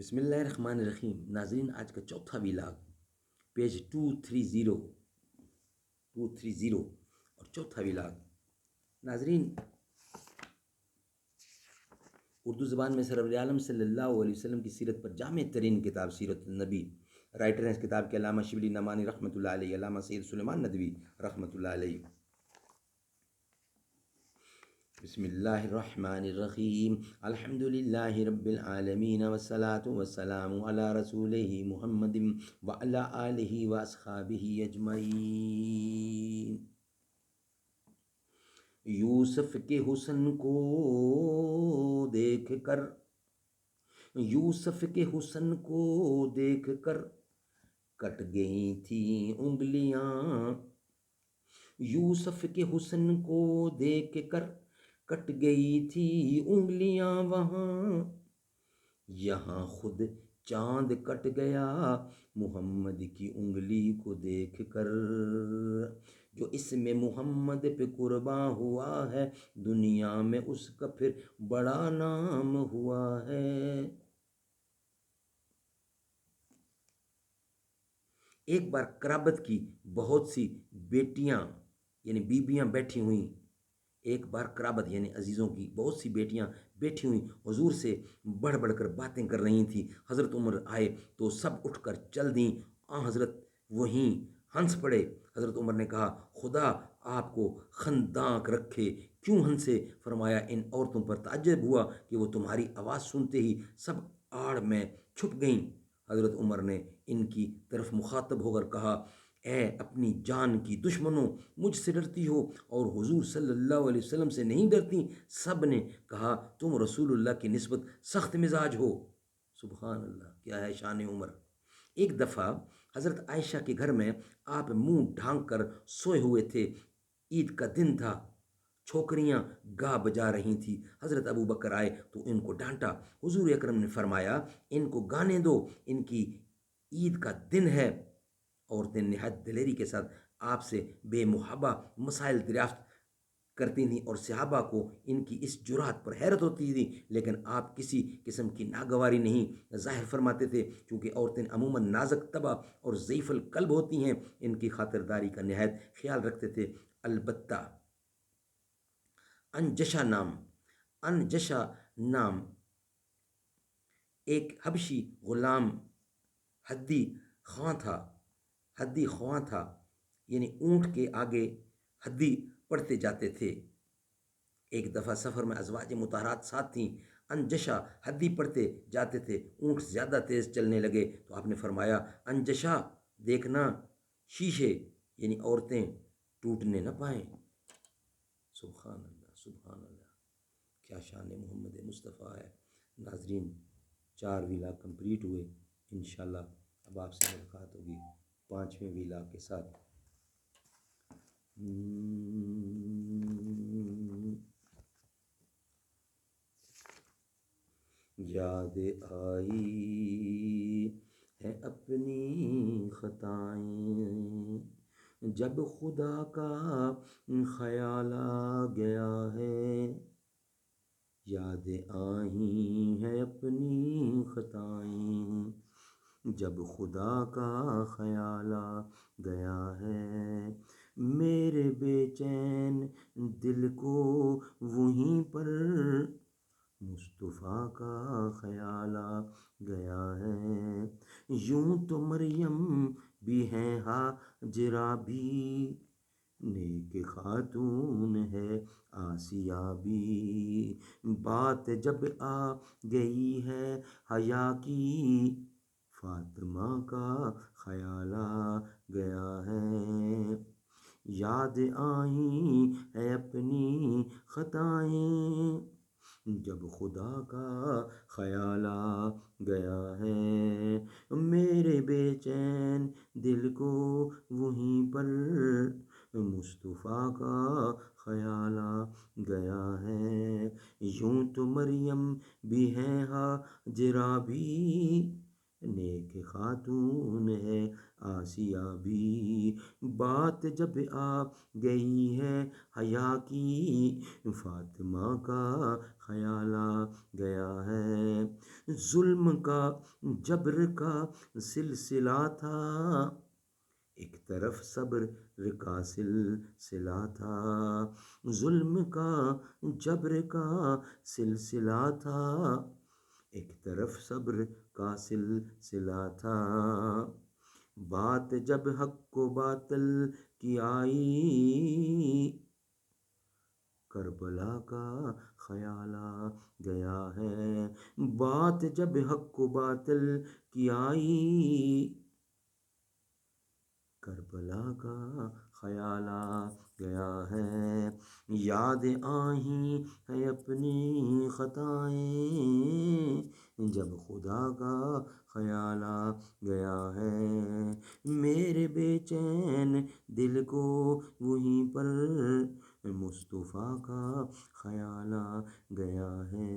بسم اللہ الرحمن الرحیم. ناظرین، آج کا چوتھا ویلاگ پیج 230 اور چوتھا ویلاگ. ناظرین، اردو زبان میں سرور عالم صلی اللہ علیہ وسلم کی سیرت پر جامع ترین کتاب سیرت النبی. رائٹر ہیں اس کتاب کے علامہ شبلی نعمانی رحمۃ اللہ علیہ، علامہ سید سلیمان ندوی رحمۃ اللہ علیہ. بسم اللہ الرحمن الرحیم. الحمد للہ رب العالمین والصلاة والسلام علی رسولہ محمد وعلی آلہ واصحابہ اجمعین. یوسف کے حسن کو دیکھ کر، یوسف کے حسن کو دیکھ کر کٹ گئی تھی انگلیاں. یوسف کے حسن کو دیکھ کر کٹ گئی تھی انگلیاں وہاں. یہاں خود چاند کٹ گیا محمد کی انگلی کو دیکھ کر. جو اس میں محمد پہ قرباں ہوا ہے، دنیا میں اس کا پھر بڑا نام ہوا ہے. ایک بار قرابت کی بہت سی بیٹیاں یعنی بیویاں بیٹھی ہوئیں. ایک بار قرابت یعنی عزیزوں کی بہت سی بیٹیاں بیٹھی ہوئیں حضور سے بڑھ بڑھ کر باتیں کر رہی تھیں. حضرت عمر آئے تو سب اٹھ کر چل دیں. حضرت وہیں ہنس پڑے. حضرت عمر نے کہا، خدا آپ کو خنداق رکھے، کیوں ہنسے؟ فرمایا، ان عورتوں پر تعجب ہوا کہ وہ تمہاری آواز سنتے ہی سب آڑ میں چھپ گئیں. حضرت عمر نے ان کی طرف مخاطب ہو کر کہا، اے اپنی جان کی دشمنوں، مجھ سے ڈرتی ہو اور حضور صلی اللہ علیہ وسلم سے نہیں ڈرتی؟ سب نے کہا، تم رسول اللہ کی نسبت سخت مزاج ہو. سبحان اللہ، کیا ہے شان عمر. ایک دفعہ حضرت عائشہ کے گھر میں آپ منہ ڈھانک کر سوئے ہوئے تھے. عید کا دن تھا. چھوکریاں گا بجا رہی تھیں. حضرت ابو بکر آئے تو ان کو ڈانٹا. حضور اکرم نے فرمایا، ان کو گانے دو، ان کی عید کا دن ہے. عورتیں نہایت دلیری کے ساتھ آپ سے بے محابہ مسائل دریافت کرتی تھیں اور صحابہ کو ان کی اس جرات پر حیرت ہوتی تھی، لیکن آپ کسی قسم کی ناگواری نہیں ظاہر فرماتے تھے. چونکہ عورتیں عموماً نازک طبع اور ضعیف القلب ہوتی ہیں، ان کی خاطرداری کا نہایت خیال رکھتے تھے. البتہ انجشا نام ایک حبشی غلام حدی خواں تھا، یعنی اونٹ کے آگے حدی پڑھتے جاتے تھے. ایک دفعہ سفر میں ازواج مطہرات ساتھ تھیں. انجشا حدی پڑھتے جاتے تھے. اونٹ زیادہ تیز چلنے لگے تو آپ نے فرمایا، انجشا دیکھنا شیشے یعنی عورتیں ٹوٹنے نہ پائیں. سبحان اللہ، سبحان اللہ، کیا شان محمد مصطفیٰ ہے. ناظرین، 4 ویلاگ کمپلیٹ ہوئے. انشاءاللہ اب آپ سے ملاقات ہوگی 5ویں ویلاگ کے ساتھ. یاد آئی ہے اپنی خطائیں، جب خدا کا خیال آ گیا ہے. یاد آئی ہے اپنی خطائیں، جب خدا کا خیال آ گیا ہے. میرے بے چین دل کو وہیں پر مصطفیٰ کا خیال آ گیا ہے. یوں تو مریم بھی ہے ہاجرہ بھی، نیک خاتون ہے آسیہ بھی. بات جب آ گئی ہے حیا کی، فاطمہ کا خیال آ گیا ہے. یاد آئی ہے اپنی خطائیں، جب خدا کا خیال آ گیا ہے. میرے بے چین دل کو وہیں پر مصطفیٰ کا خیال آ گیا ہے. یوں تو مریم بھی ہے ہاجرہ بھی، نیک خاتون ہے آسیہ بھی، بات جب آ گئی ہے حیا کی، فاطمہ کا خیال آ گیا ہے۔ ظلم کا جبر کا سلسلہ تھا، ایک طرف صبر کا سلسلہ تھا، ظلم کا جبر کا سلسلہ تھا، ایک طرف صبر کا سلسلہ تھا، بات جب حق و باطل کی آئی، کربلا کا خیال آ گیا ہے۔ بات جب حق و باطل کی آئی، کربلا کا خیال آ گیا ہے۔ یاد آئیں ہے اپنی خطائیں، جب خدا کا خیال آ گیا ہے، میرے بے چین دل کو وہیں پر مصطفیٰ کا خیال آ گیا ہے۔